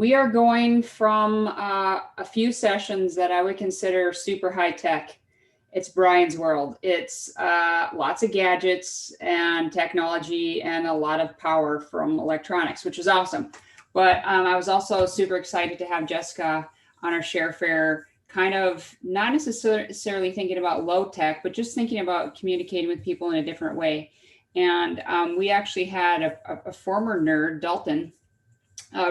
we are going from a few sessions that I would consider super high tech. It's Brian's world. It's lots of gadgets and technology and a lot of power from electronics, which is awesome. But I was also super excited to have Jessica on our ShareFair, kind of not necessarily thinking about low tech, but just thinking about communicating with people in a different way. And we actually had a former nerd, Dalton,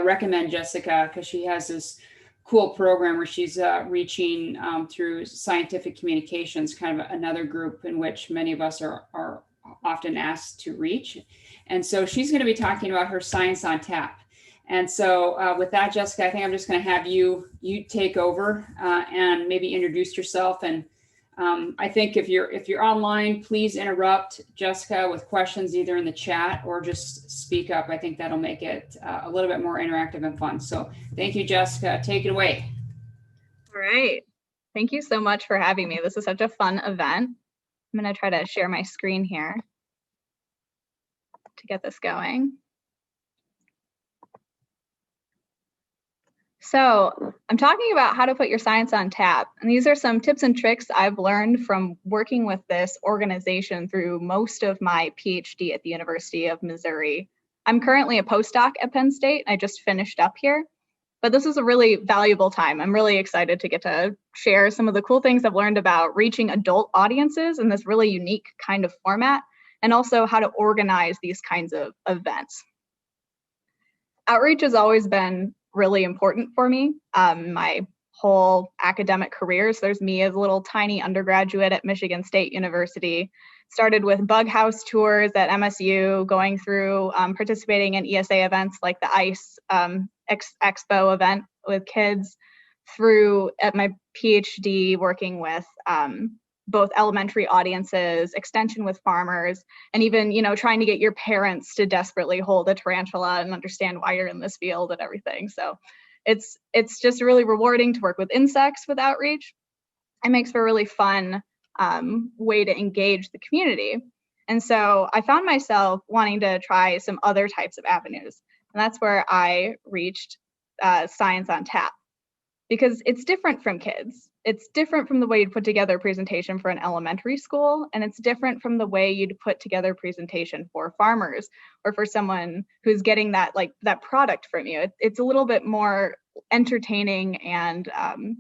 recommend Jessica because she has this cool program where she's reaching through scientific communications, kind of another group in which many of us are often asked to reach. And so she's going to be talking about her Science on Tap. And so with that, Jessica, I think I'm just going to have you take over and maybe introduce yourself. And I think if you're online, please interrupt Jessica with questions either in the chat or just speak up. I think that'll make it a little bit more interactive and fun. So thank you, Jessica. Take it away. All right. Thank you so much for having me. This is such a fun event. I'm going to try to share my screen here to get this going. So I'm talking about how to put your science on tap. And these are some tips and tricks I've learned from working with this organization through most of my PhD at the University of Missouri. I'm currently a postdoc at Penn State. I just finished up here, but this is a really valuable time. I'm really excited to get to share some of the cool things I've learned about reaching adult audiences in this really unique kind of format, and also how to organize these kinds of events. Outreach has always been really important for me. My whole academic career, so there's me as a little tiny undergraduate at Michigan State University, started with bug house tours at MSU, going through participating in ESA events like the ICE Expo event with kids, through at my PhD working with both elementary audiences, extension with farmers, and even, trying to get your parents to desperately hold a tarantula and understand why you're in this field and everything. So it's just really rewarding to work with insects with outreach. It makes for a really fun way to engage the community. And so I found myself wanting to try some other types of avenues. And that's where I reached Science on Tap, because it's different from kids. It's different from the way you'd put together a presentation for an elementary school, and it's different from the way you'd put together a presentation for farmers or for someone who's getting that product from you. It's a little bit more entertaining, and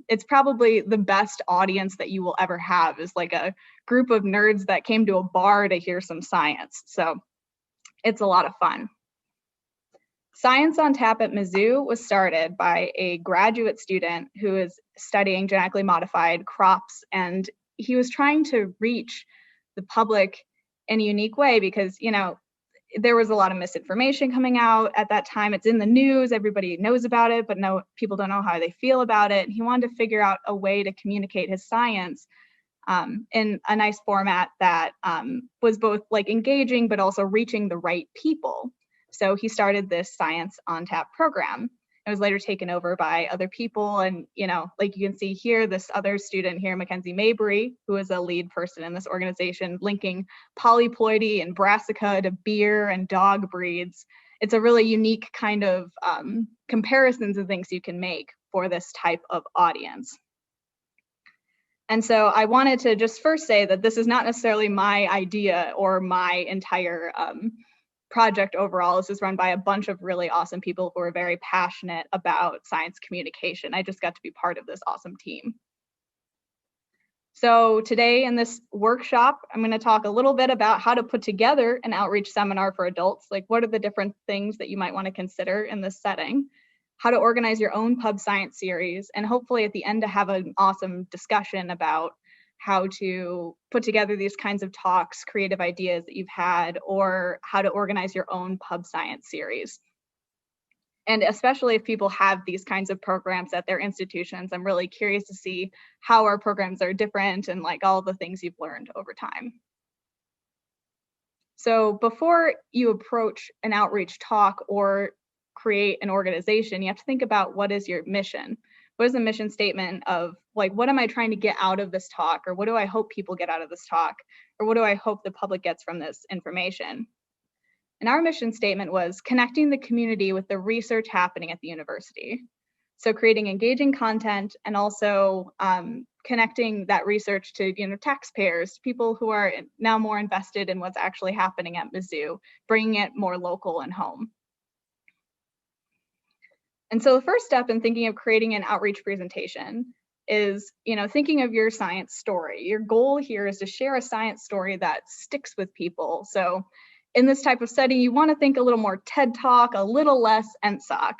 it's probably the best audience that you will ever have, is like a group of nerds that came to a bar to hear some science. So it's a lot of fun. Science on Tap at Mizzou was started by a graduate student who is studying genetically modified crops, and he was trying to reach the public in a unique way because, there was a lot of misinformation coming out at that time. It's in the news, everybody knows about it, but people don't know how they feel about it. He wanted to figure out a way to communicate his science in a nice format that was both engaging, but also reaching the right people. So he started this Science on Tap program. It was later taken over by other people. And, like you can see here, this other student here, Mackenzie Mabry, who is a lead person in this organization, linking polyploidy and brassica to beer and dog breeds. It's a really unique kind of comparisons and things you can make for this type of audience. And so I wanted to just first say that this is not necessarily my idea or my entire project overall. This is run by a bunch of really awesome people who are very passionate about science communication. I just got to be part of this awesome team. So today in this workshop, I'm going to talk a little bit about how to put together an outreach seminar for adults. Like, what are the different things that you might want to consider in this setting? How to organize your own pub science series, and hopefully at the end to have an awesome discussion about how to put together these kinds of talks, creative ideas that you've had, or how to organize your own pub science series. And especially if people have these kinds of programs at their institutions, I'm really curious to see how our programs are different and all the things you've learned over time. So before you approach an outreach talk or create an organization, you have to think about, what is your mission? What is the mission statement of what am I trying to get out of this talk? Or what do I hope people get out of this talk? Or what do I hope the public gets from this information? And our mission statement was connecting the community with the research happening at the university. So creating engaging content and also connecting that research to taxpayers, people who are now more invested in what's actually happening at Mizzou, bringing it more local and home. And so the first step in thinking of creating an outreach presentation is thinking of your science story. Your goal here is to share a science story that sticks with people. So in this type of setting, you want to think a little more TED Talk, a little less ENTSOC,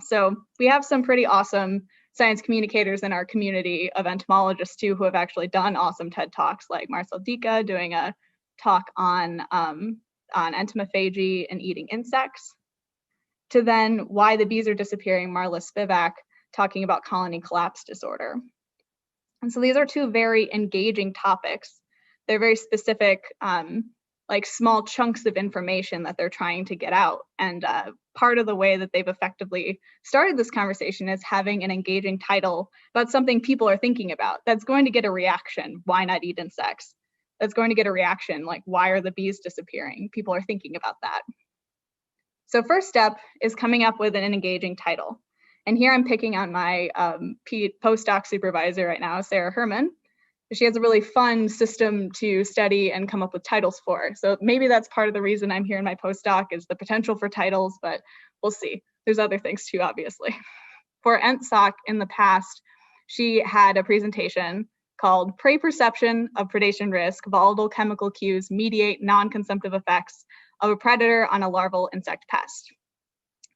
So we have some pretty awesome science communicators in our community of entomologists too, who have actually done awesome TED Talks, like Marcel Dika doing a talk on entomophagy and eating insects, to then Why the Bees Are Disappearing, Marla Spivak talking about colony collapse disorder. And so these are two very engaging topics. They're very specific, like small chunks of information that they're trying to get out. And part of the way that they've effectively started this conversation is having an engaging title about something people are thinking about. That's going to get a reaction. Why not eat insects? That's going to get a reaction like, why are the bees disappearing? People are thinking about that. So first step is coming up with an engaging title. And here I'm picking on my postdoc supervisor right now, Sara Herman. She has a really fun system to study and come up with titles for. So maybe that's part of the reason I'm here in my postdoc is the potential for titles, but we'll see. There's other things too, obviously. For ENTSOC in the past, she had a presentation called Prey Perception of Predation Risk, Volatile Chemical Cues Mediate Non-Consumptive Effects of a Predator on a Larval Insect Pest.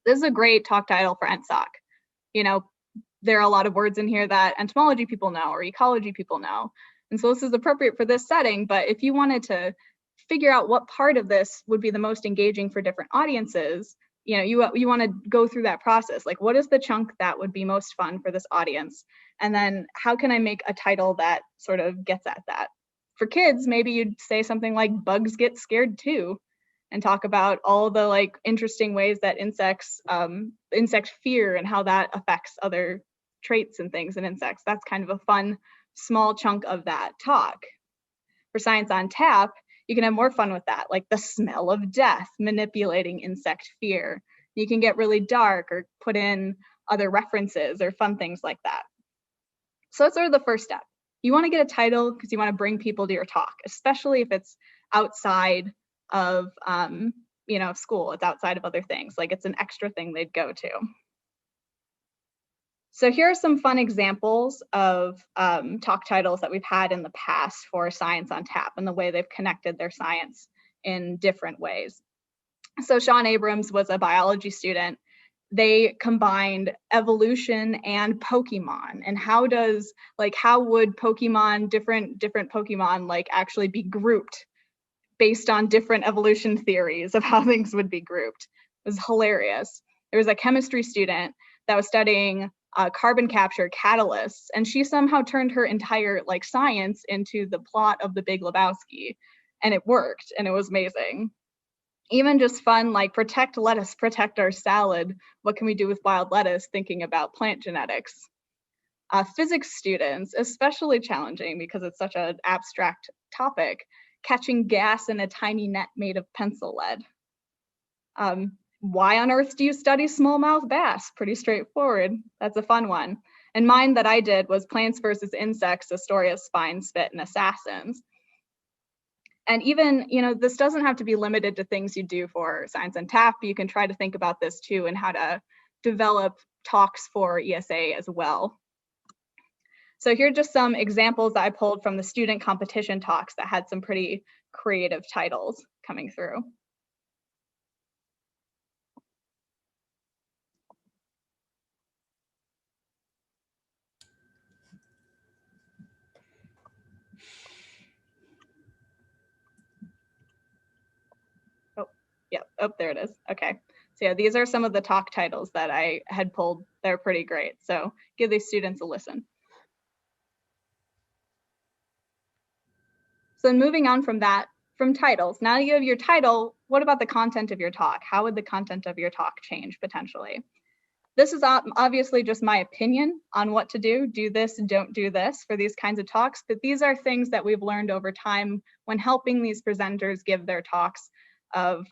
This is a great talk title for ENTSOC. There are a lot of words in here that entomology people know or ecology people know. And so this is appropriate for this setting, but if you wanted to figure out what part of this would be the most engaging for different audiences, you want to go through that process. Like, what is the chunk that would be most fun for this audience? And then how can I make a title that sort of gets at that? For kids, maybe you'd say something like Bugs Get Scared Too, and talk about all the interesting ways that insect fear and how that affects other traits and things in insects. That's kind of a fun small chunk of that talk. For Science on Tap, you can have more fun with that, like the smell of death, manipulating insect fear. You can get really dark or put in other references or fun things like that. So that's sort of the first step. You want to get a title because you want to bring people to your talk, especially if it's outside of school. It's outside of other things, like it's an extra thing they'd go to. So here are some fun examples of talk titles that we've had in the past for Science on Tap and the way they've connected their science in different ways. So Sean Abrams was a biology student. They combined evolution and Pokemon, and how would Pokemon, different Pokemon actually be grouped based on different evolution theories of how things would be grouped. It was hilarious. There was a chemistry student that was studying carbon capture catalysts, and she somehow turned her entire science into the plot of The Big Lebowski, and it worked, and it was amazing. Even just fun, like protect lettuce, protect our salad. What can we do with wild lettuce? Thinking about plant genetics. Physics students, especially challenging because it's such an abstract topic, catching gas in a tiny net made of pencil lead. Why on earth do you study smallmouth bass? Pretty straightforward. That's a fun one. And mine that I did was Plants versus Insects, a story of spine, spit, and assassins. And even, this doesn't have to be limited to things you do for Science on Tap. You can try to think about this too and how to develop talks for ESA as well. So here are just some examples that I pulled from the student competition talks that had some pretty creative titles coming through. Oh, there it is. Okay. So yeah, these are some of the talk titles that I had pulled. They're pretty great. So give these students a listen. So moving on from that, from titles, now you have your title, what about the content of your talk? How would the content of your talk change potentially? This is obviously just my opinion on what to do. Do this, don't do this for these kinds of talks, but these are things that we've learned over time when helping these presenters give their talks of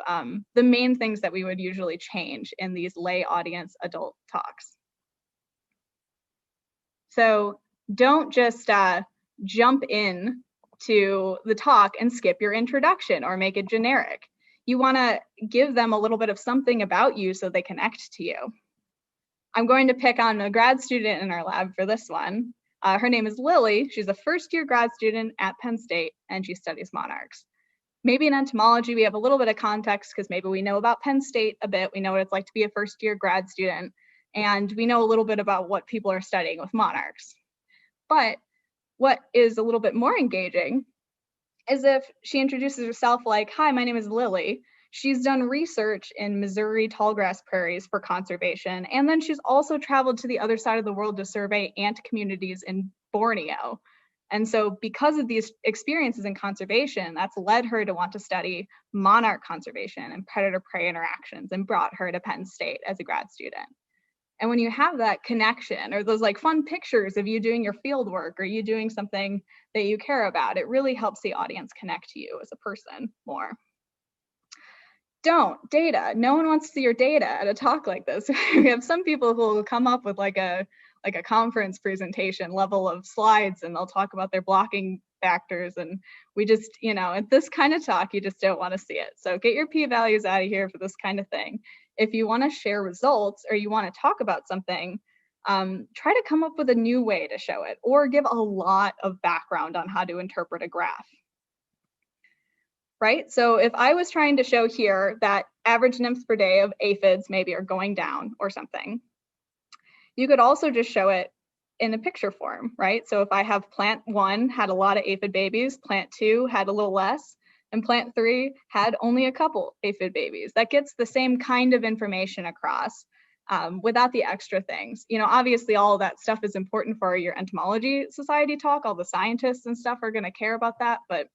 the main things that we would usually change in these lay audience adult talks. So don't just jump in to the talk and skip your introduction or make it generic. You want to give them a little bit of something about you so they connect to you. I'm going to pick on a grad student in our lab for this one. Her name is Lily. She's a first-year grad student at Penn State, and she studies monarchs. Maybe in entomology, we have a little bit of context because maybe we know about Penn State a bit. We know what it's like to be a first-year grad student, and we know a little bit about what people are studying with monarchs. But what is a little bit more engaging is if she introduces herself like, hi, my name is Lily. She's done research in Missouri tallgrass prairies for conservation, and then she's also traveled to the other side of the world to survey ant communities in Borneo. And so because of these experiences in conservation, that's led her to want to study monarch conservation and predator-prey interactions and brought her to Penn State as a grad student. And when you have that connection or those like fun pictures of you doing your field work or you doing something that you care about, it really helps the audience connect to you as a person more. Don't data. No one wants to see your data at a talk like this. We have some people who will come up with like a conference presentation level of slides and they'll talk about their blocking factors, and we just, you know, at this kind of talk, you just don't want to see it. So get your p-values out of here for this kind of thing. If you want to share results or you want to talk about something, try to come up with a new way to show it or give a lot of background on how to interpret a graph. Right? So if I was trying to show here that average nymphs per day of aphids maybe are going down or something, you could also just show it in a picture form, right? So if I have plant 1 had a lot of aphid babies, plant 2 had a little less, and plant 3 had only a couple aphid babies. That gets the same kind of information across without the extra things. You know, obviously all of that stuff is important for your entomology society talk. All the scientists and stuff are going to care about that, but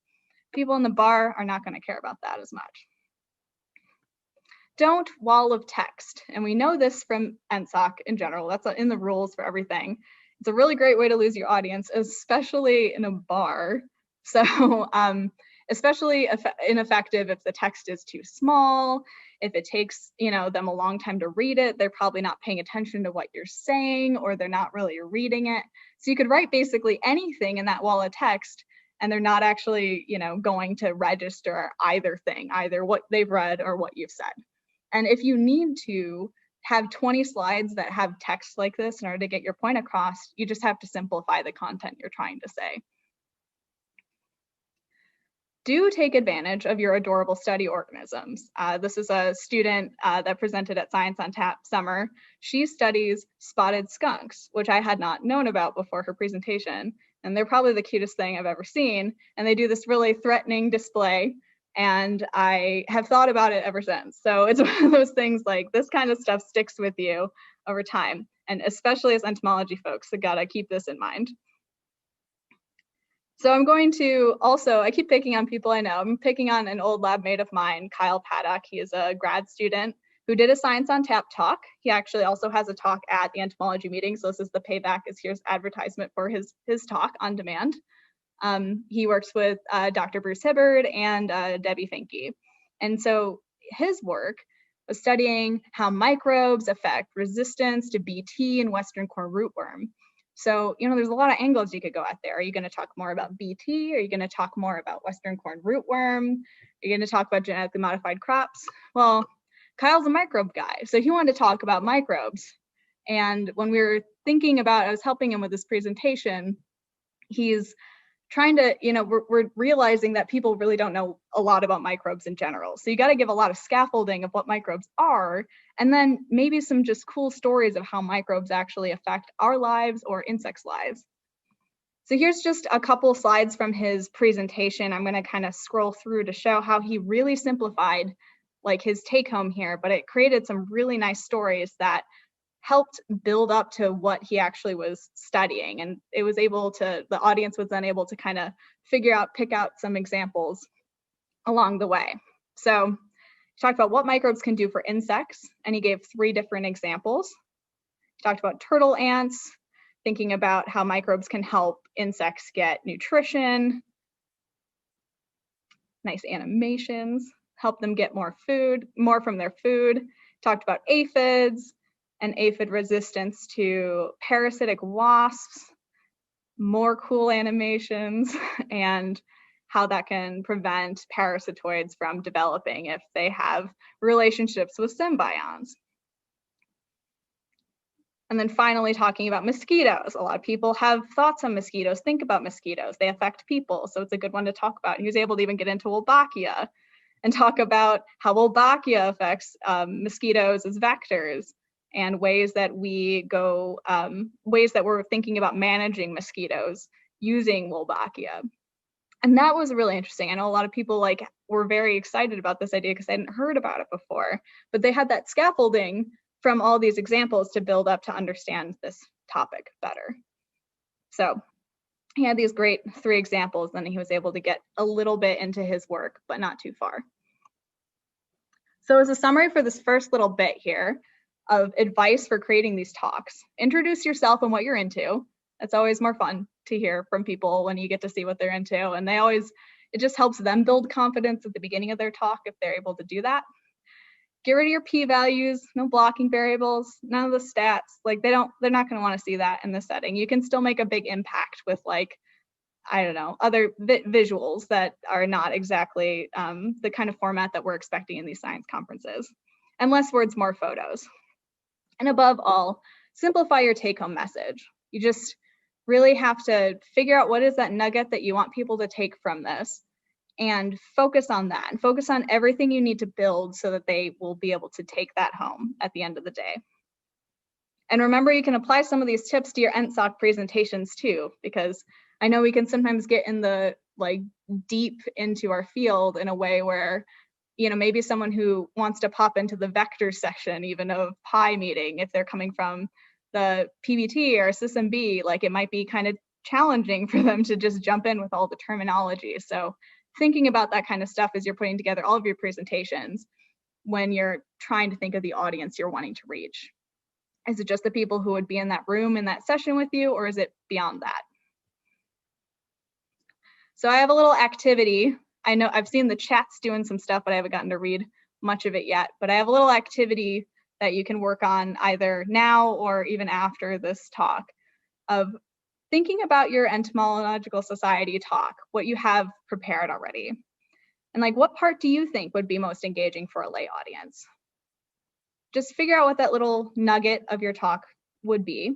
people in the bar are not going to care about that as much. Don't wall of text. And we know this from NSOC in general. That's in the rules for everything. It's a really great way to lose your audience, especially in a bar. So especially ineffective if the text is too small, if it takes, you know, them a long time to read it, they're probably not paying attention to what you're saying, or they're not really reading it. So you could write basically anything in that wall of text, and they're not actually, you know, going to register either thing, either what they've read or what you've said. And if you need to have 20 slides that have text like this in order to get your point across, you just have to simplify the content you're trying to say. Do take advantage of your adorable study organisms. This is a student that presented at Science on Tap summer. She studies spotted skunks, which I had not known about before her presentation. And they're probably the cutest thing I've ever seen. And they do this really threatening display. And I have thought about it ever since. So it's one of those things like this kind of stuff sticks with you over time. And especially as entomology folks, so gotta keep this in mind. So I'm going to also, I keep picking on people I know. I'm picking on an old lab mate of mine, Kyle Paddock. He is a grad student who did a Science on Tap talk. He actually also has a talk at the entomology meeting. So this is the payback, is here's advertisement for his talk on demand. He works with Dr. Bruce Hibbard and Debbie Finke. And so his work was studying how microbes affect resistance to BT and Western corn rootworm. So, you know, there's a lot of angles you could go at there. Are you going to talk more about BT? Are you going to talk more about Western corn rootworm? Are you going to talk about genetically modified crops? Well, Kyle's a microbe guy, so he wanted to talk about microbes. And when we were thinking about, I was helping him with this presentation, he's trying to, you know, we're realizing that people really don't know a lot about microbes in general. So you got to give a lot of scaffolding of what microbes are, and then maybe some just cool stories of how microbes actually affect our lives or insects' lives. So here's just a couple slides from his presentation. I'm going to kind of scroll through to show how he really simplified like his take home here, but it created some really nice stories that helped build up to what he actually was studying. And it was able to, the audience was then able to kind of figure out, pick out some examples along the way. So he talked about what microbes can do for insects, and he gave 3 different examples. He talked about turtle ants, thinking about how microbes can help insects get nutrition. Nice animations. help them get more from their food. Talked about aphids and aphid resistance to parasitic wasps, more cool animations, and how that can prevent parasitoids from developing if they have relationships with symbionts. And then finally talking about mosquitoes. A lot of people have thoughts on mosquitoes, think about mosquitoes. They affect people, so it's a good one to talk about. He was able to even get into Wolbachia and talk about how Wolbachia affects mosquitoes as vectors and ways that we're thinking about managing mosquitoes using Wolbachia. And that was really interesting. I know a lot of people were very excited about this idea because they hadn't heard about it before, but they had that scaffolding from all these examples to build up to understand this topic better. So he had these great 3 examples, and he was able to get a little bit into his work, but not too far. So as a summary for this first little bit here of advice for creating these talks, introduce yourself and what you're into. It's always more fun to hear from people when you get to see what they're into, and it just helps them build confidence at the beginning of their talk if they're able to do that. Get rid of your p-values, no blocking variables, none of the stats. They're not going to want to see that in this setting. You can still make a big impact with I don't know, other visuals that are not exactly the kind of format that we're expecting in these science conferences. And less words, more photos. And above all, simplify your take-home message. You just really have to figure out what is that nugget that you want people to take from this, and focus on that, and focus on everything you need to build so that they will be able to take that home at the end of the day. And remember, you can apply some of these tips to your NSOC presentations too, because I know we can sometimes get in the deep into our field in a way where, maybe someone who wants to pop into the vector section even of PI meeting, if they're coming from the PBT or SysMB, it might be kind of challenging for them to just jump in with all the terminology. So thinking about that kind of stuff as you're putting together all of your presentations when you're trying to think of the audience you're wanting to reach. Is it just the people who would be in that room in that session with you, or is it beyond that? So I have a little activity. I know I've seen the chats doing some stuff, but I haven't gotten to read much of it yet. But I have a little activity that you can work on either now or even after this talk of thinking about your entomological society talk, what you have prepared already. And what part do you think would be most engaging for a lay audience? Just figure out what that little nugget of your talk would be.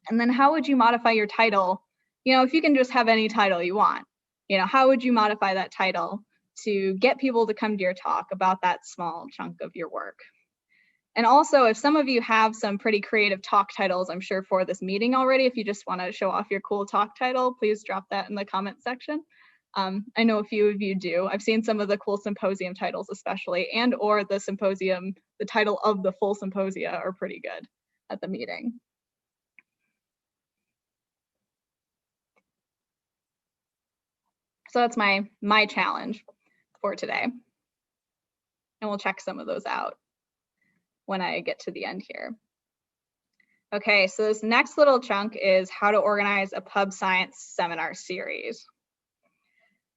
And then how would you modify your title? If you can just have any title you want, how would you modify that title to get people to come to your talk about that small chunk of your work? And also, if some of you have some pretty creative talk titles, I'm sure, for this meeting already, if you just want to show off your cool talk title, please drop that in the comment section. I know a few of you do. I've seen some of the cool symposium titles especially, and or the symposium, the title of the full symposia are pretty good at the meeting. So that's my challenge for today. And we'll check some of those out when I get to the end here. Okay, so this next little chunk is how to organize a pub science seminar series.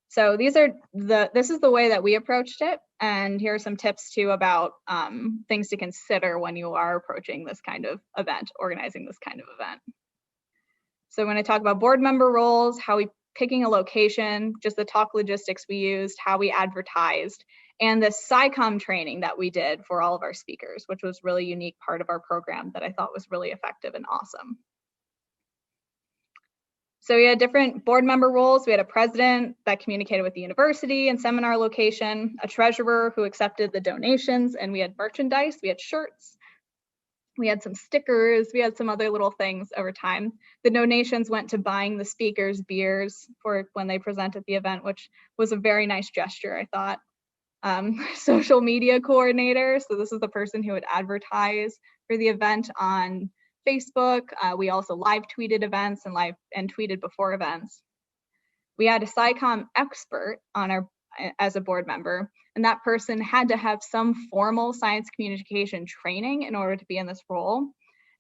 So this is the way that we approached it, and here are some tips too about things to consider when you are approaching this kind of event, organizing this kind of event. So when I talk about board member roles, how we picking a location, just the talk logistics we used, how we advertised, and the SciComm training that we did for all of our speakers, which was really unique part of our program that I thought was really effective and awesome. So we had different board member roles. We had a president that communicated with the university and seminar location, a treasurer who accepted the donations, and we had merchandise, we had shirts, we had some stickers, we had some other little things over time. The donations went to buying the speakers beers for when they present at the event, which was a very nice gesture, I thought. Social media coordinator. So this is the person who would advertise for the event on Facebook. We also live tweeted events and tweeted before events. We had a SciComm expert on as a board member, and that person had to have some formal science communication training in order to be in this role.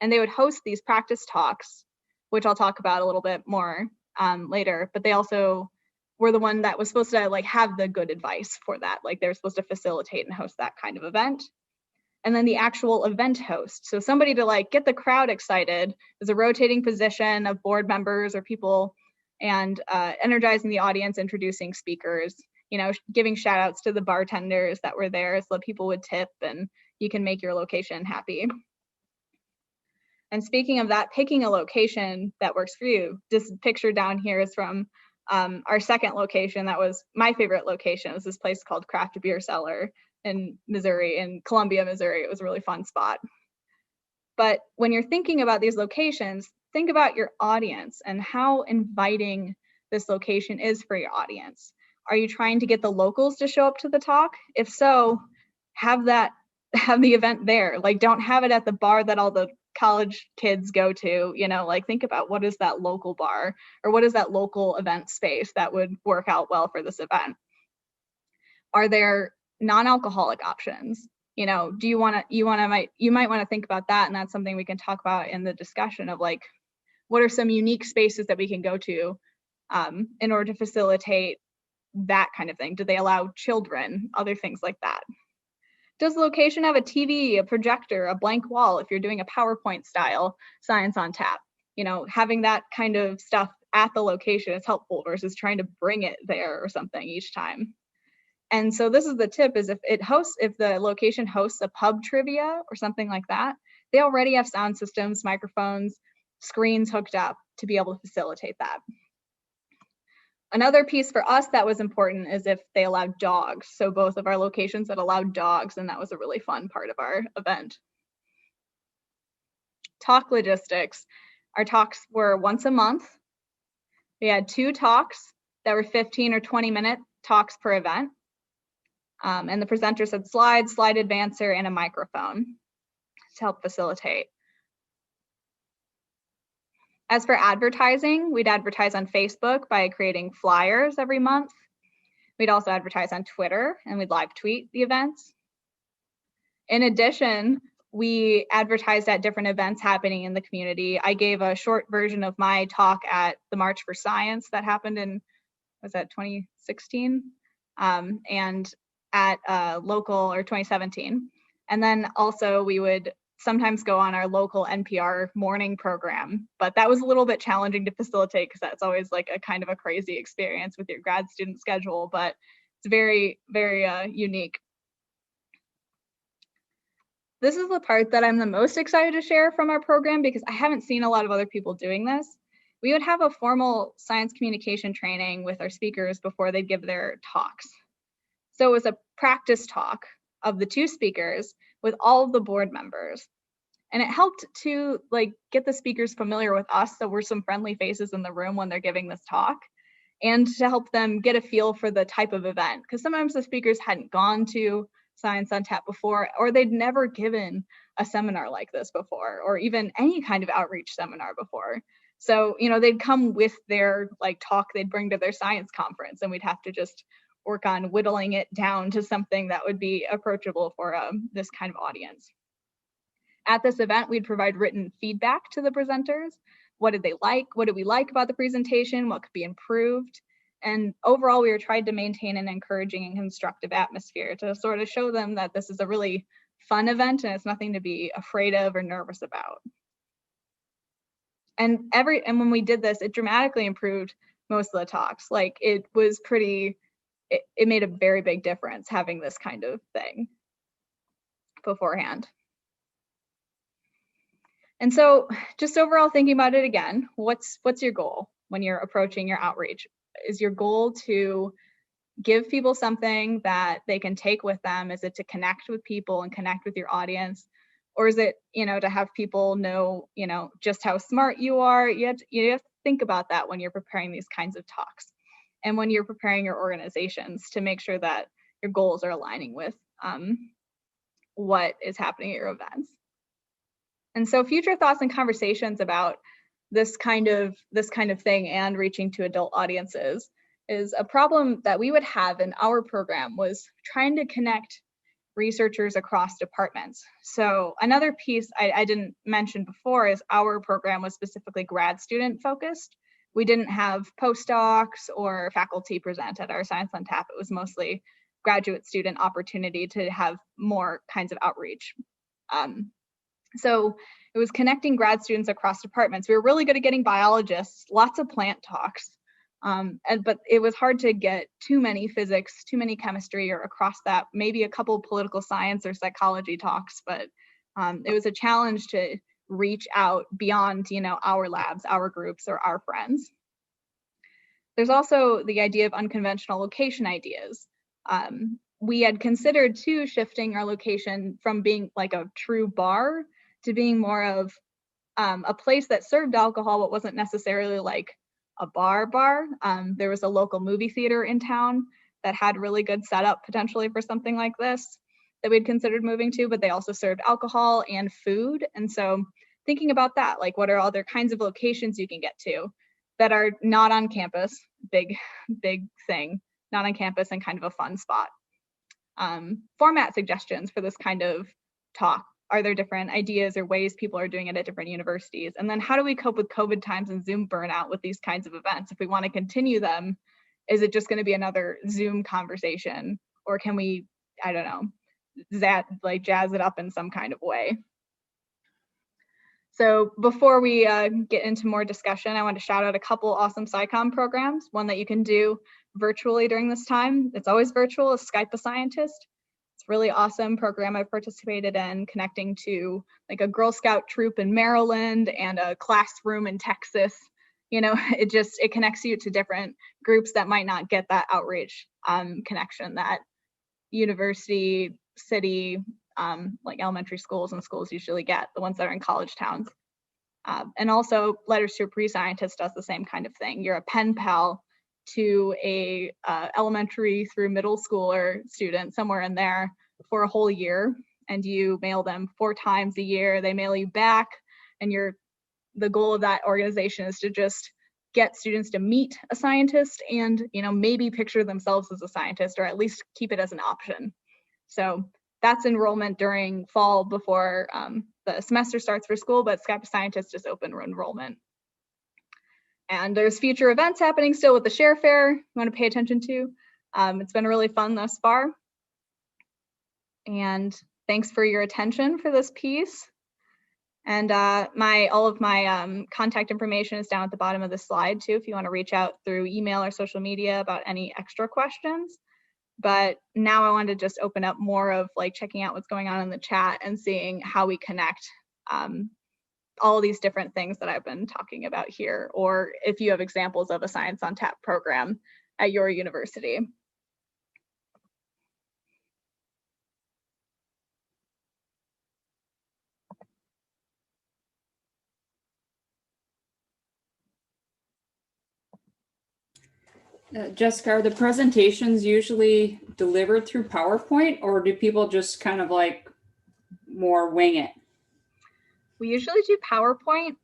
And they would host these practice talks, which I'll talk about a little bit more later, but they also were the one that was supposed to like have the good advice for that. Like they're supposed to facilitate and host that kind of event. And then the actual event host. So somebody to like get the crowd excited is a rotating position of board members or people, and energizing the audience, introducing speakers, you know, giving shout outs to the bartenders that were there so that people would tip and you can make your location happy. And speaking of that, picking a location that works for you. This picture down here is from our second location. That was my favorite location. It was this place called Craft Beer Cellar in Missouri, in Columbia, Missouri. It was a really fun spot. But when you're thinking about these locations, think about your audience and how inviting this location is for your audience. Are you trying to get the locals to show up to the talk? If so, have the event there. Like, don't have it at the bar that all the college kids go to, you know, like think about what is that local bar or what is that local event space that would work out well for this event. Are there non-alcoholic options? You know, do you might want to think about that, and that's something we can talk about in the discussion of like, what are some unique spaces that we can go to in order to facilitate that kind of thing? Do they allow children? Other things like that. Does the location have a TV, a projector, a blank wall if you're doing a PowerPoint style Science on Tap? You know, having that kind of stuff at the location is helpful versus trying to bring it there or something each time. And so this is the tip, is if the location hosts a pub trivia or something like that, they already have sound systems, microphones, screens hooked up to be able to facilitate that. Another piece for us that was important is if they allowed dogs. So both of our locations that allowed dogs, and that was a really fun part of our event. Talk logistics. Our talks were once a month. We had 2 talks that were 15 or 20-minute talks per event. And the presenters had slides, slide advancer, and a microphone to help facilitate. As for advertising, we'd advertise on Facebook by creating flyers every month. We'd also advertise on Twitter, and we'd live tweet the events. In addition, we advertised at different events happening in the community. I gave a short version of my talk at the March for Science that happened in, was that 2016? And at local, or 2017. And then also we would sometimes go on our local NPR morning program, but that was a little bit challenging to facilitate because that's always like a kind of a crazy experience with your grad student schedule, but it's very, very unique. This is the part that I'm the most excited to share from our program because I haven't seen a lot of other people doing this. We would have a formal science communication training with our speakers before they give their talks. So it was a practice talk of the 2 speakers with all of the board members. And it helped to like get the speakers familiar with us, so we're some friendly faces in the room when they're giving this talk, and to help them get a feel for the type of event. Because sometimes the speakers hadn't gone to Science on Tap before, or they'd never given a seminar like this before, or even any kind of outreach seminar before. So, you know, they'd come with their like talk they'd bring to their science conference, and we'd have to just work on whittling it down to something that would be approachable for this kind of audience. At this event, we'd provide written feedback to the presenters. What did they like? What did we like about the presentation? What could be improved? And overall, we were trying to maintain an encouraging and constructive atmosphere to sort of show them that this is a really fun event and it's nothing to be afraid of or nervous about. And when we did this, it dramatically improved most of the talks. Like it was pretty, it made a very big difference having this kind of thing beforehand. And so just overall thinking about it again, what's your goal when you're approaching your outreach? Is your goal to give people something that they can take with them? Is it to connect with people and connect with your audience? Or is it, you know, to have people know, you know, just how smart you are? You have to think about that when you're preparing these kinds of talks. And when you're preparing your organizations, to make sure that your goals are aligning with what is happening at your events. And so future thoughts and conversations about this kind of thing and reaching to adult audiences is a problem that we would have in our program, was trying to connect researchers across departments. So another piece I didn't mention before is our program was specifically grad student focused, we didn't have postdocs or faculty present at our Science on Tap. It was mostly graduate student opportunity to have more kinds of outreach. So it was connecting grad students across departments. We were really good at getting biologists, lots of plant talks, but it was hard to get too many physics, too many chemistry, or across that, maybe a couple political science or psychology talks, but it was a challenge to reach out beyond, our labs, our groups, or our friends. There's also the idea of unconventional location ideas. We had considered too shifting our location from being like a true bar to being more of a place that served alcohol but wasn't necessarily like a bar. There was a local movie theater in town that had really good setup potentially for something like this that we'd considered moving to, but they also served alcohol and food. And so thinking about that, like what are other kinds of locations you can get to that are not on campus, big thing, not on campus and kind of a fun spot. Format suggestions for this kind of talk. Are there different ideas or ways people are doing it at different universities? And then how do we cope with COVID times and Zoom burnout with these kinds of events? If we want to continue them, is it just going to be another Zoom conversation? Or can we, I don't know, jazz it up in some kind of way? So before we get into more discussion, I want to shout out a couple awesome SciComm programs. One that you can do virtually during this time. It's always virtual, is Skype a Scientist. It's a really awesome program I've participated in, connecting to like a Girl Scout troop in Maryland and a classroom in Texas. It connects you to different groups that might not get that outreach connection that university, city, like elementary schools and schools usually get, the ones that are in college towns. And also Letters to a Pre-Scientist does the same kind of thing. You're a pen pal to a elementary through middle schooler student somewhere in there for a whole year, and you mail them 4 times a year. They mail you back, and the goal of that organization is to just get students to meet a scientist and maybe picture themselves as a scientist, or at least keep it as an option. So that's enrollment during fall before the semester starts for school, but Skype a Scientist is open enrollment. And there's future events happening still with the ShareFair you want to pay attention to. It's been really fun thus far. And thanks for your attention for this piece. And all of my contact information is down at the bottom of the slide too, if you want to reach out through email or social media about any extra questions. But now I want to just open up more of like checking out what's going on in the chat and seeing how we connect all these different things that I've been talking about here, or if you have examples of a Science on Tap program at your university. Jessica, are the presentations usually delivered through PowerPoint, or do people just kind of like more wing it? We usually do PowerPoint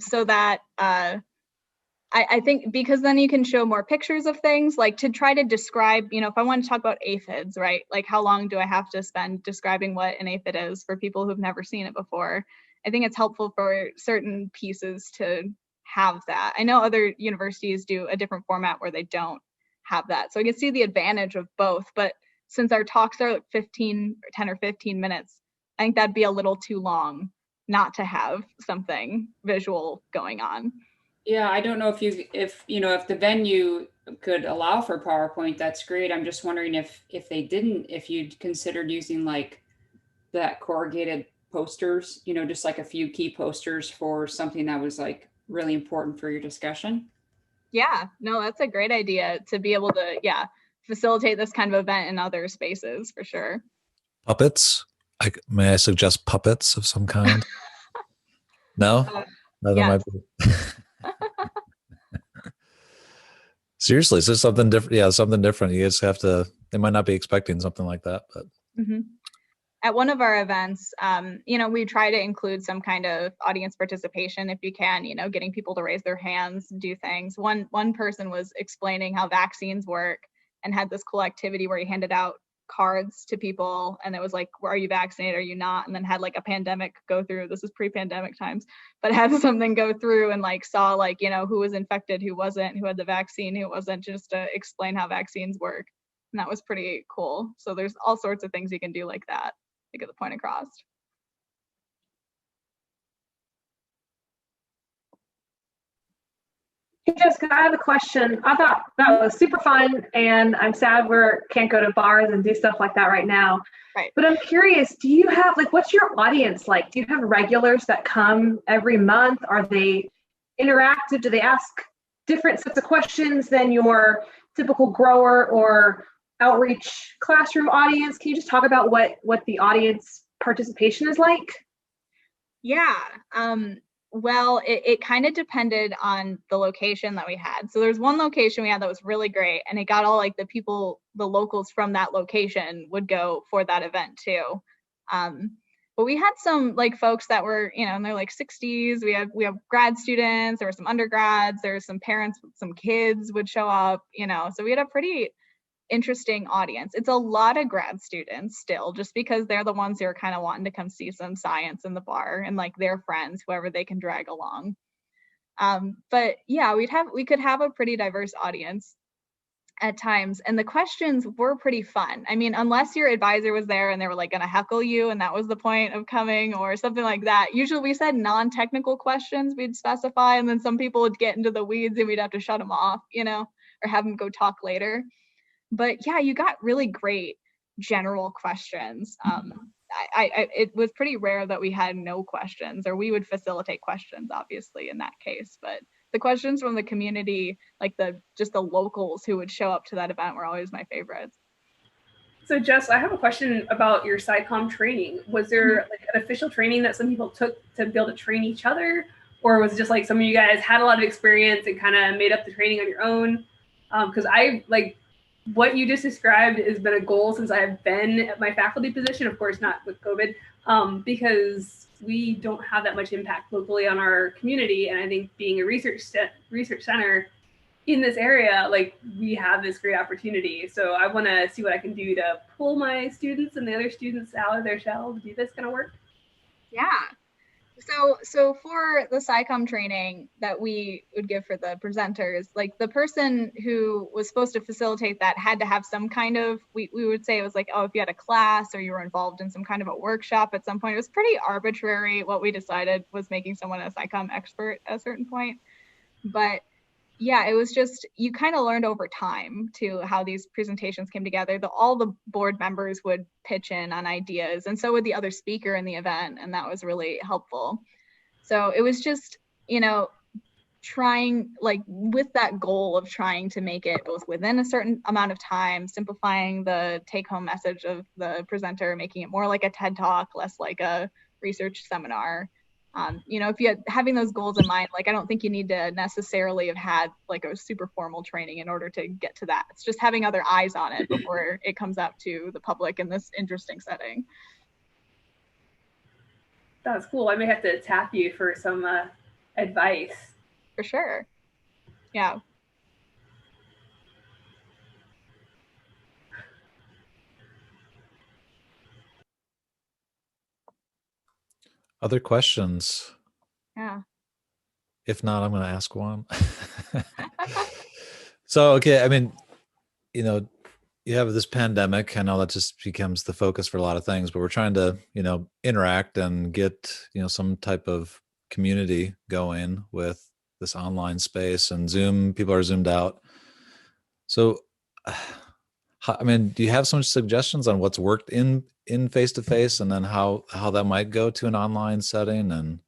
so that I think because then you can show more pictures of things, like to try to describe, if I want to talk about aphids, right? Like how long do I have to spend describing what an aphid is for people who've never seen it before? I think it's helpful for certain pieces to have that. I know other universities do a different format where they don't have that. So I can see the advantage of both, but since our talks are like 10 or 15 minutes, I think that'd be a little too long not to have something visual going on. Yeah, I don't know if the venue could allow for PowerPoint, that's great. I'm just wondering if they didn't, if you'd considered using like that corrugated posters, just like a few key posters for something that was like really important for your discussion. Yeah, no, that's a great idea to be able to, facilitate this kind of event in other spaces for sure. Puppets? May I suggest puppets of some kind? No? No, that might be. Seriously, is there something different? Yeah, something different. You guys have to, they might not be expecting something like that, but. Mm-hmm. At one of our events, we try to include some kind of audience participation if you can, getting people to raise their hands, do things. One person was explaining how vaccines work and had this cool activity where he handed out cards to people, and it was like, are you vaccinated, are you not, and then had like a pandemic go through. This is pre-pandemic times, but had something go through and like saw like, you know, who was infected, who wasn't, who had the vaccine, who wasn't, just to explain how vaccines work. And that was pretty cool. So there's all sorts of things you can do like that to get the point across. Hey, Jessica, I have a question. I thought that was super fun, and I'm sad we can't go to bars and do stuff like that right now. Right. But I'm curious, do you have, like, what's your audience like? Do you have regulars that come every month? Are they interactive? Do they ask different sets of questions than your typical grower or outreach classroom audience? Can you just talk about what the audience participation is like? Yeah. Well, it kind of depended on the location that we had. So there's one location we had that was really great, and it got all like the people, the locals from that location would go for that event too. But we had some like folks that were, you know, in their like 60s. We have grad students, there were some undergrads, there were some parents, some kids would show up, you know, so we had a pretty interesting audience. It's a lot of grad students still, just because they're the ones who are kind of wanting to come see some science in the bar, and like their friends, whoever they can drag along. But yeah, we could have a pretty diverse audience at times, and the questions were pretty fun. I mean, unless your advisor was there and they were like gonna heckle you and that was the point of coming or something like that, usually we said non-technical questions we'd specify, and then some people would get into the weeds and we'd have to shut them off, you know, or have them go talk later. But yeah, you got really great general questions. It was pretty rare that we had no questions, or we would facilitate questions, obviously, in that case. But the questions from the community, like just the locals who would show up to that event, were always my favorites. So Jess, I have a question about your SciComm training. Was there like an official training that some people took to be able to train each other? Or was it just like some of you guys had a lot of experience and kind of made up the training on your own? Because what you just described has been a goal since I've been at my faculty position, of course, not with COVID, because we don't have that much impact locally on our community. And I think being a research center in this area, like, we have this great opportunity. So I want to see what I can do to pull my students and the other students out of their shell to do this kind of work. Yeah. So for the SciComm training that we would give for the presenters, like the person who was supposed to facilitate that had to have some kind of, we would say it was like, oh, if you had a class or you were involved in some kind of a workshop at some point. It was pretty arbitrary. What we decided was making someone a SciComm expert at a certain point. But yeah, it was just, you kind of learned over time to how these presentations came together. All the board members would pitch in on ideas, and so would the other speaker in the event, and that was really helpful. So it was just, you know, trying, like, with that goal of trying to make it both within a certain amount of time, simplifying the take-home message of the presenter, making it more like a TED Talk, less like a research seminar. You know, if you're having those goals in mind, like, I don't think you need to necessarily have had like a super formal training in order to get to that. It's just having other eyes on it before it comes out to the public in this interesting setting. That's cool. I may have to tap you for some advice. For sure. Yeah. Other questions? Yeah. If not, I'm going to ask one. So, okay, I mean, you know, you have this pandemic. I know that just becomes the focus for a lot of things, but we're trying to, you know, interact and get, you know, some type of community going with this online space, and Zoom, people are Zoomed out. So, I mean, do you have some suggestions on what's worked in face-to-face, and then how that might go to an online setting? And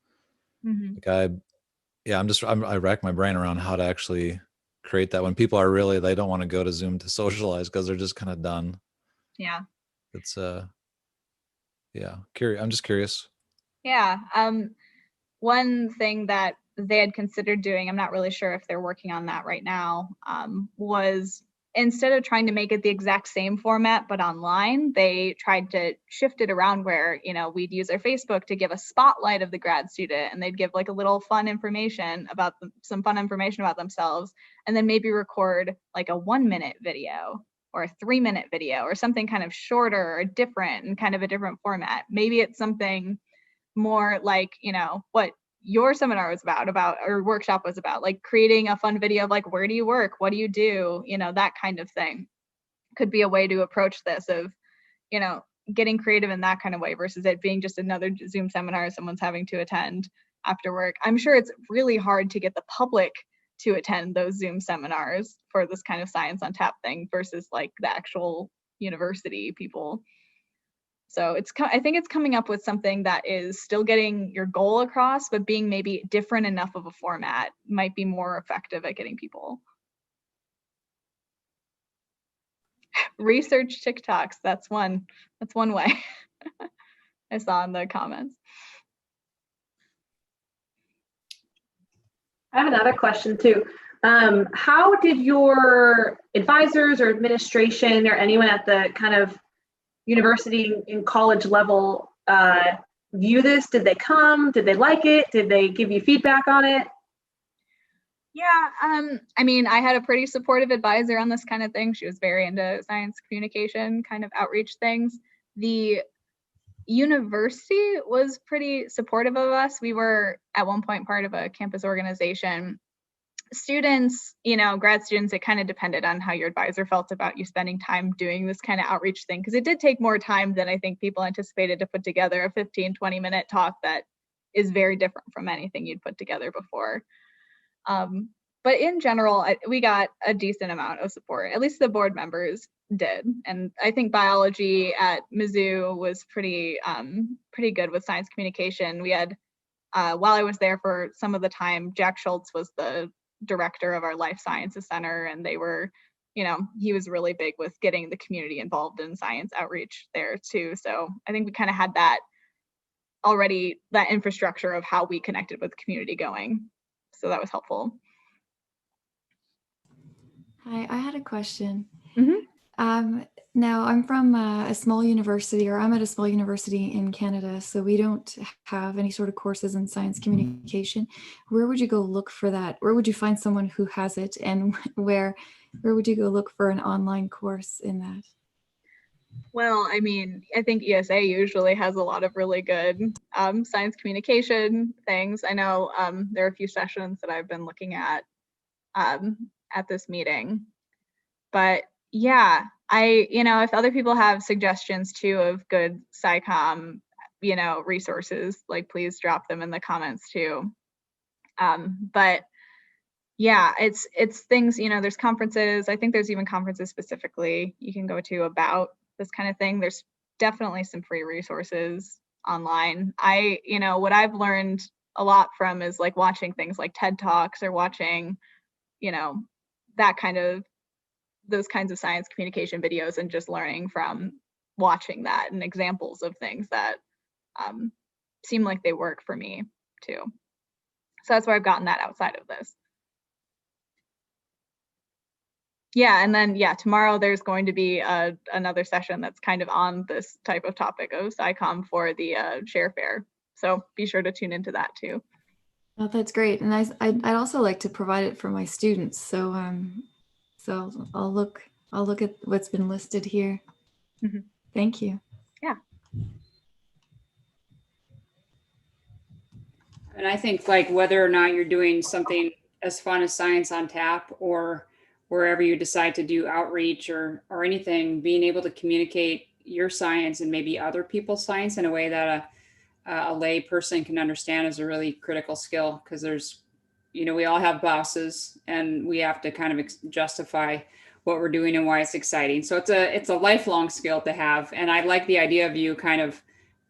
like I rack my brain around how to actually create that when people are really, they don't want to go to Zoom to socialize because they're just kind of done. Yeah. It's yeah, curious. I'm just curious. Yeah. One thing that they had considered doing, I'm not really sure if they're working on that right now, was instead of trying to make it the exact same format but online, they tried to shift it around where, you know, we'd use our Facebook to give a spotlight of the grad student, and they'd give like a little fun information about some fun information about themselves, and then maybe record like a 1-minute video or a 3-minute video or something kind of shorter or different and kind of a different format. Maybe it's something more like, you know, what your seminar was about or workshop was about, like creating a fun video of like, where do you work? What do you do? You know, that kind of thing could be a way to approach this, of, you know, getting creative in that kind of way versus it being just another Zoom seminar someone's having to attend after work. I'm sure it's really hard to get the public to attend those Zoom seminars for this kind of Science on Tap thing versus like the actual university people. So I think it's coming up with something that is still getting your goal across, but being maybe different enough of a format might be more effective at getting people. Research TikToks, that's one way. I saw in the comments. I have another question too. How did your advisors or administration or anyone at the kind of university and college level view this? Did they come? Did they like it? Did they give you feedback on it? Yeah, I mean, I had a pretty supportive advisor on this kind of thing. She was very into science communication kind of outreach things. The university was pretty supportive of us. We were at one point part of a campus organization. Students, you know, grad students, it kind of depended on how your advisor felt about you spending time doing this kind of outreach thing, because it did take more time than I think people anticipated to put together a 15-20 minute talk that is very different from anything you'd put together before. But in general, we got a decent amount of support, at least the board members did. And I think biology at Mizzou was pretty good with science communication. We had, while I was there for some of the time, Jack Schultz was the director of our Life Sciences Center, and they were, you know, he was really big with getting the community involved in science outreach there too. So I think we kind of had that already, that infrastructure of how we connected with the community going. So that was helpful. Hi, I had a question. Mm-hmm. Now I'm from a small university, or I'm at a small university in Canada, so we don't have any sort of courses in science communication. Where would you go look for that? Where would you find someone who has it, and where would you go look for an online course in that? Well, I mean, I think ESA usually has a lot of really good science communication things. I know there are a few sessions that I've been looking at this meeting, but yeah, you know, if other people have suggestions too of good SciComm, you know, resources, like please drop them in the comments too. But yeah, it's things, you know, there's conferences. I think there's even conferences specifically you can go to about this kind of thing. There's definitely some free resources online. You know, what I've learned a lot from is like watching things like TED Talks or watching, you know, those kinds of science communication videos, and just learning from watching that and examples of things that seem like they work for me too. So that's where I've gotten that outside of this. Yeah, and then yeah, tomorrow there's going to be another session that's kind of on this type of topic of SciComm for the ShareFair. So be sure to tune into that too. Oh, that's great, and I'd also like to provide it for my students. So I'll look at what's been listed here. Mm-hmm. Thank you. Yeah. And I think like whether or not you're doing something as fun as Science on Tap, or wherever you decide to do outreach or anything, being able to communicate your science and maybe other people's science in a way that a lay person can understand is a really critical skill, because there's, you know, we all have bosses and we have to kind of justify what we're doing and why it's exciting. So it's a lifelong skill to have. And I like the idea of you kind of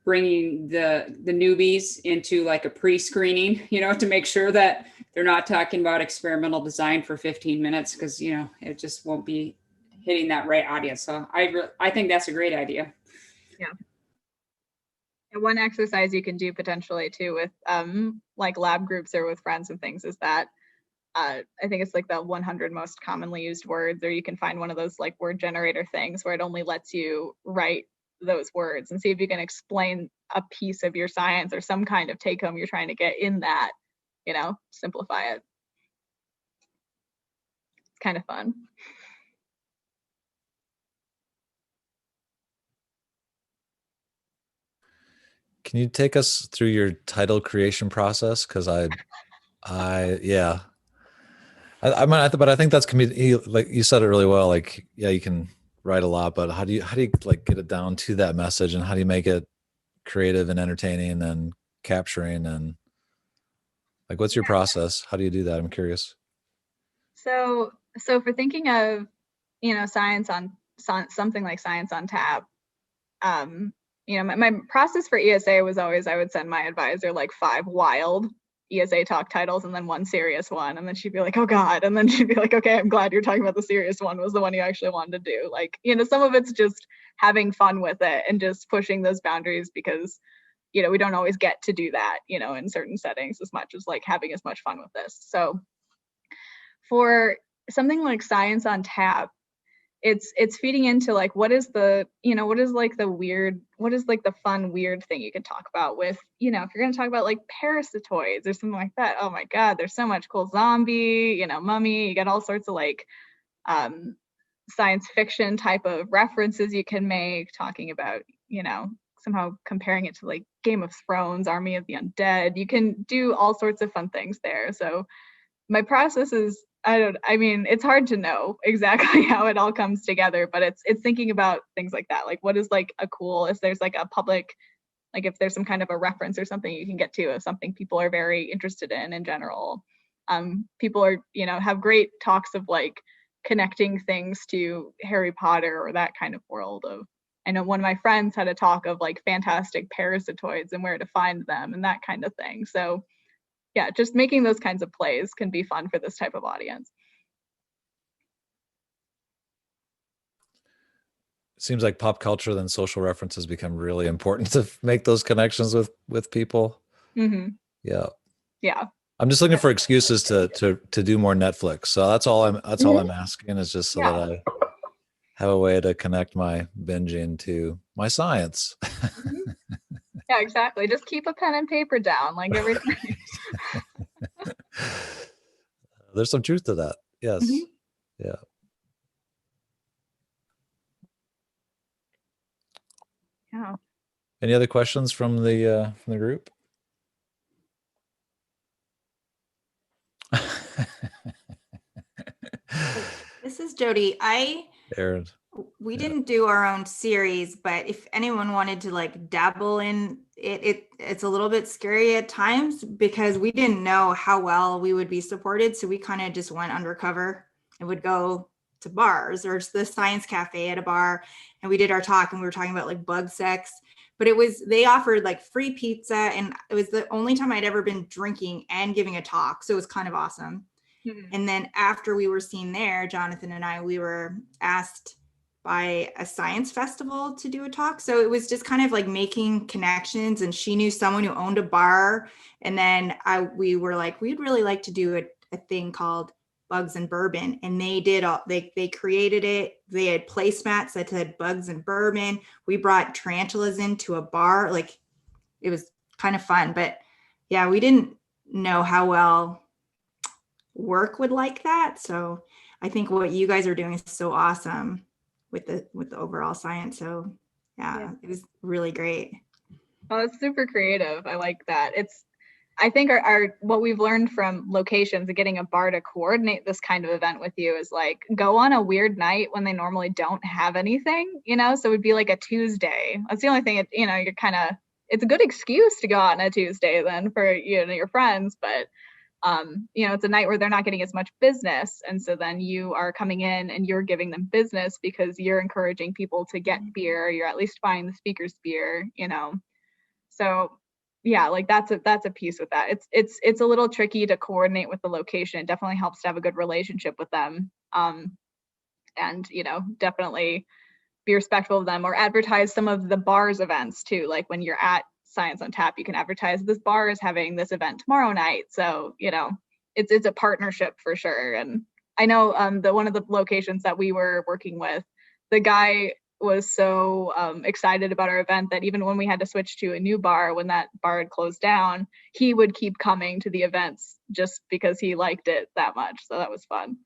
bringing the newbies into like a pre-screening, you know, to make sure that they're not talking about experimental design for 15 minutes, because, you know, it just won't be hitting that right audience. So I think that's a great idea. Yeah. And one exercise you can do potentially too with like lab groups or with friends and things is that I think it's like the 100 most commonly used words, or you can find one of those like word generator things where it only lets you write those words and see if you can explain a piece of your science or some kind of take home you're trying to get in that, you know, simplify it. It's kind of fun. Can you take us through your title creation process? Because yeah. But I think that's like you said it really well. Like, yeah, you can write a lot, but how do you like get it down to that message, and how do you make it creative and entertaining and capturing, and like, what's your process? How do you do that? I'm curious. So for thinking of, science on something like Science on Tap, my process for ESA was always, I would send my advisor like 5 wild ESA talk titles and then 1 serious one, and then she'd be like, oh God, and then she'd be like, okay, I'm glad you're talking about the serious one, was the one you actually wanted to do. Like, some of it's just having fun with it and just pushing those boundaries, because we don't always get to do that, in certain settings as much as like having as much fun with this. So for something like Science on Tap, it's feeding into like, what is the fun weird thing you can talk about with, if you're going to talk about like parasitoids or something like that, oh my God, there's so much cool zombie, mummy, you got all sorts of like science fiction type of references you can make, talking about, somehow comparing it to like Game of Thrones, Army of the Undead. You can do all sorts of fun things there. So my process is, it's hard to know exactly how it all comes together, but it's thinking about things like that. Like, what is like a cool, if there's like a public, like if there's some kind of a reference or something you can get to of something people are very interested in general. People are, have great talks of like connecting things to Harry Potter or that kind of world of, I know one of my friends had a talk of like fantastic parasitoids and where to find them and that kind of thing. So yeah, just making those kinds of plays can be fun for this type of audience. It seems like pop culture, then social references become really important to make those connections with people. Mm-hmm. Yeah. Yeah. I'm just looking for excuses to do more Netflix. So that's all I'm asking, is just so that I have a way to connect my binging to my science. Yeah, exactly. Just keep a pen and paper down, like everything. There's some truth to that. Yes. Mm-hmm. Yeah. Yeah. Any other questions from the group? This is Jody. Erin. We didn't do our own series, but if anyone wanted to like dabble in it's a little bit scary at times because we didn't know how well we would be supported. So we kind of just went undercover and would go to bars or to the science cafe at a bar. And we did our talk and we were talking about like bug sex, but they offered like free pizza. And it was the only time I'd ever been drinking and giving a talk. So it was kind of awesome. Mm-hmm. And then after we were seen there, Jonathan and I, we were asked by a science festival to do a talk. So it was just kind of like making connections, and she knew someone who owned a bar. And then we were like, we'd really like to do a thing called Bugs and Bourbon. And they created it. They had placemats that said Bugs and Bourbon. We brought tarantulas into a bar. Like, it was kind of fun, but yeah, we didn't know how well work would like that. So I think what you guys are doing is so awesome with the overall science. So yeah, it was really great. Well, it's super creative. I like that. I think our what we've learned from locations and getting a bar to coordinate this kind of event with you is like, go on a weird night when they normally don't have anything, so it'd be like a Tuesday. That's the only thing, you're kind of, it's a good excuse to go out on a Tuesday then for, your friends, but it's a night where they're not getting as much business. And so then you are coming in and you're giving them business because you're encouraging people to get beer. You're at least buying the speaker's beer, So yeah, like that's a piece with that. It's a little tricky to coordinate with the location. It definitely helps to have a good relationship with them. And, definitely be respectful of them, or advertise some of the bar's events too. Like when you're at Science on Tap, you can advertise this bar is having this event tomorrow night. So, it's a partnership for sure. And I know one of the locations that we were working with, the guy was so excited about our event that even when we had to switch to a new bar, when that bar had closed down, he would keep coming to the events just because he liked it that much. So that was fun.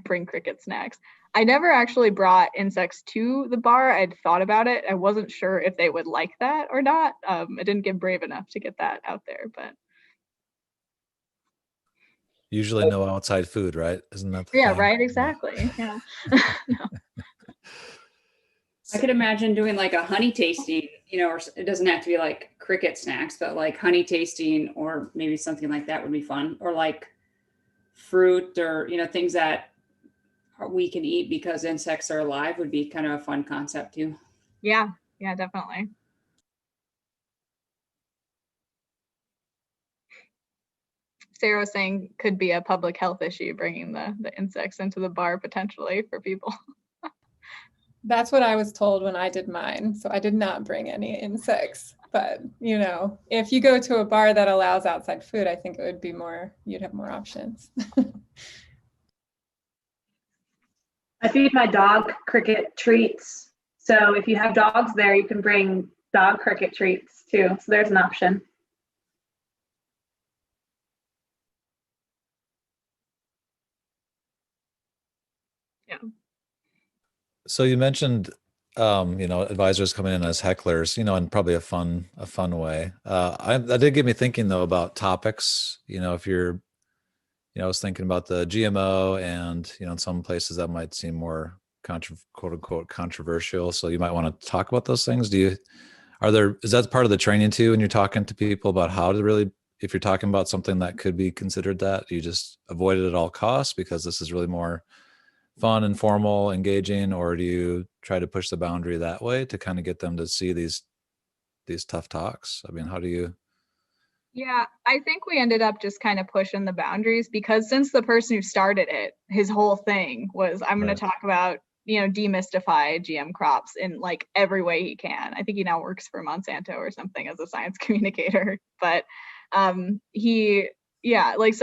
Bring cricket snacks. I never actually brought insects to the bar. I'd thought about it. I wasn't sure if they would like that or not. I didn't get brave enough to get that out there, but. Usually no outside food, right? Isn't that the Yeah, thing? right, exactly. Yeah. I could imagine doing like a honey tasting, or it doesn't have to be like cricket snacks, but like honey tasting, or maybe something like that would be fun. Or like fruit, or, things that we can eat because insects are alive would be kind of a fun concept too. Yeah, definitely. Sara was saying could be a public health issue bringing the insects into the bar potentially for people. That's what I was told when I did mine. So I did not bring any insects. But, if you go to a bar that allows outside food, I think it would be you'd have more options. I feed my dog cricket treats. So if you have dogs there, you can bring dog cricket treats too. So there's an option. Yeah. So you mentioned, advisors coming in as hecklers, in probably a fun way. That did get me thinking though about topics. If you're, I was thinking about the GMO, and in some places that might seem more quote unquote controversial. So you might want to talk about those things. Is that part of the training too? When you're talking to people about how to really, if you're talking about something that could be considered that, do you just avoid it at all costs because this is really more fun, informal, engaging, or do you try to push the boundary that way to kind of get them to see these tough talks? I mean, how do you? Yeah, I think we ended up just kind of pushing the boundaries because since the person who started it, his whole thing was, I'm going to talk about, demystify GM crops in like every way he can. I think he now works for Monsanto or something as a science communicator, but so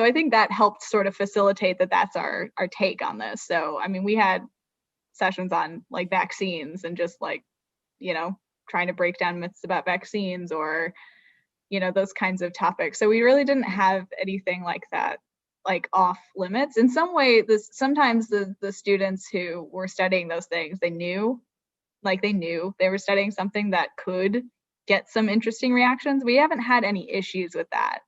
I think that helped sort of facilitate that's our take on this. So, I mean, we had sessions on like vaccines and just like, trying to break down myths about vaccines or, those kinds of topics. So we really didn't have anything like that, like off limits. In some way, sometimes the students who were studying those things, they knew they were studying something that could get some interesting reactions. We haven't had any issues with that.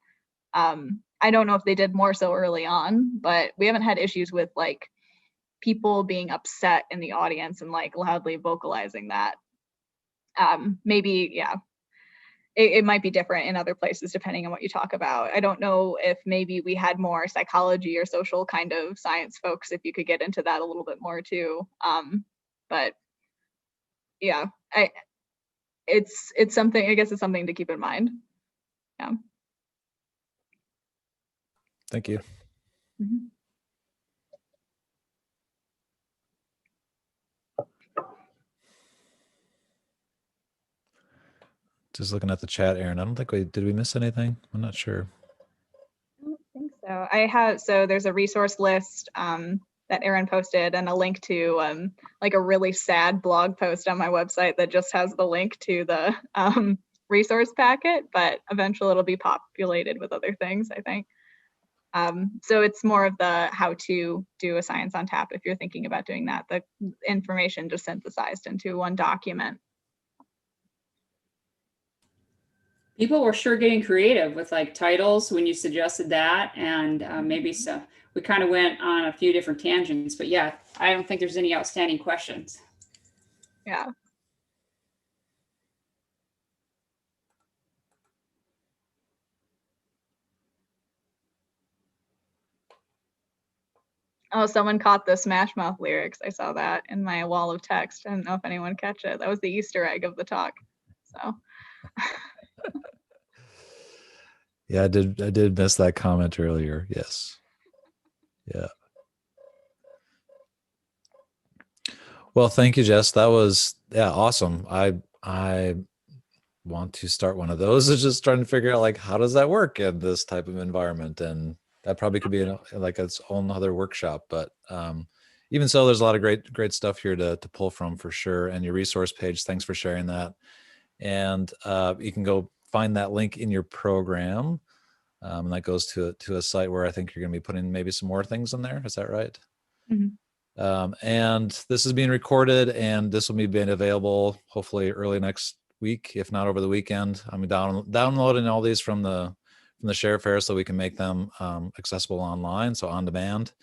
I don't know if they did more so early on, but we haven't had issues with like people being upset in the audience and like loudly vocalizing that. Maybe, yeah, it might be different in other places depending on what you talk about. I don't know if maybe we had more psychology or social kind of science folks, if you could get into that a little bit more too. But yeah, it's something, I guess it's something to keep in mind. Yeah. Thank you. Mm-hmm. Just looking at the chat, Erin, I don't think did we miss anything? I'm not sure. I don't think so. So there's a resource list that Erin posted and a link to like a really sad blog post on my website that just has the link to the resource packet, but eventually it'll be populated with other things, I think. So it's more of the how to do a science on tap if you're thinking about doing that, the information just synthesized into one document. People were sure getting creative with like titles when you suggested that, and maybe so we kind of went on a few different tangents, but yeah, I don't think there's any outstanding questions. Yeah. Oh, someone caught the Smash Mouth lyrics. I saw that in my wall of text. I don't know if anyone catch it. That was the Easter egg of the talk. So. Yeah, I did miss that comment earlier. Yes. Yeah. Well, thank you, Jess. That was awesome. I want to start one of those. Is just trying to figure out like how does that work in this type of environment, and that probably could be like its own other workshop. But even so, there's a lot of great stuff here to pull from for sure. And your resource page, thanks for sharing that. And you can go find that link in your program. And that goes to a site where I think you're going to be putting maybe some more things in there. Is that right? Mm-hmm. And this is being recorded, and this will be made available hopefully early next week, if not over the weekend. I'm downloading all these from the ShareFair so we can make them accessible online, so on demand.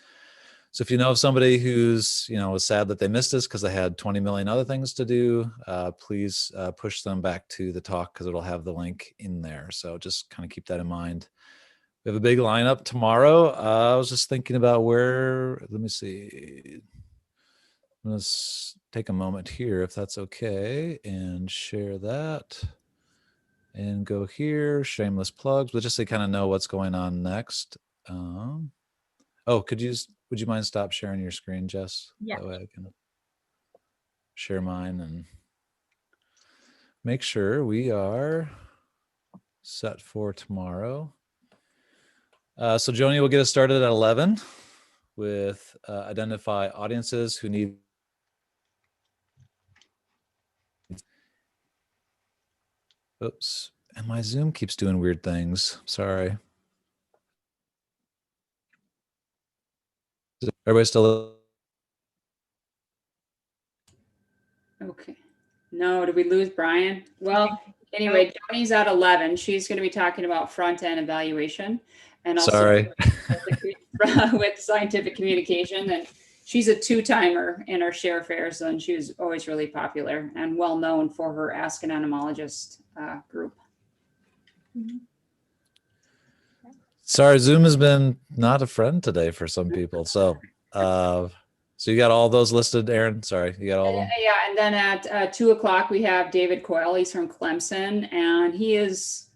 So if you know of somebody who's, was sad that they missed this because they had 20 million other things to do, please push them back to the talk because it'll have the link in there. So just kind of keep that in mind. We have a big lineup tomorrow. I was just thinking about let me see. Let's take a moment here, if that's okay, and share that. And go here, shameless plugs, but just to kind of know what's going on next. Would you mind stop sharing your screen, Jess? Yeah. That way I can share mine and make sure we are set for tomorrow. So Joni will get us started at 11 with identify audiences who need. Oops, and my Zoom keeps doing weird things. Sorry. Everybody still? Okay. No, did we lose Brian? Well, anyway, Joni's at 11. She's going to be talking about front-end evaluation and also Sorry. with scientific communication. And she's a two-timer in our ShareFair, and she was always really popular and well known for her Ask an Entomologist group. Sorry, Zoom has been not a friend today for some people. So you got all those listed, Erin? Sorry, you got all of them? Yeah, and then at 2 o'clock we have David Coyle. He's from Clemson, and he is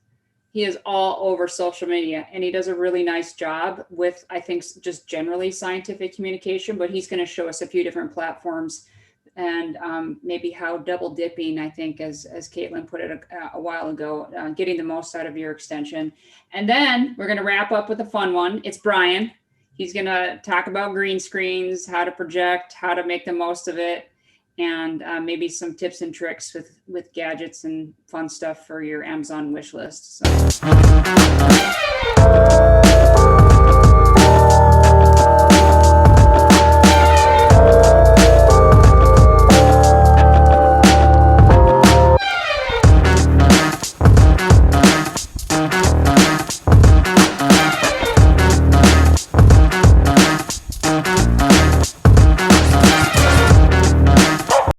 all over social media, and he does a really nice job with, I think, just generally scientific communication. But he's going to show us a few different platforms and maybe how double dipping, I think, as Katelyn put it a while ago, getting the most out of your extension. And then we're going to wrap up with a fun one. It's Brian. He's going to talk about green screens, how to project, how to make the most of it, and maybe some tips and tricks with gadgets and fun stuff for your Amazon wish list. So.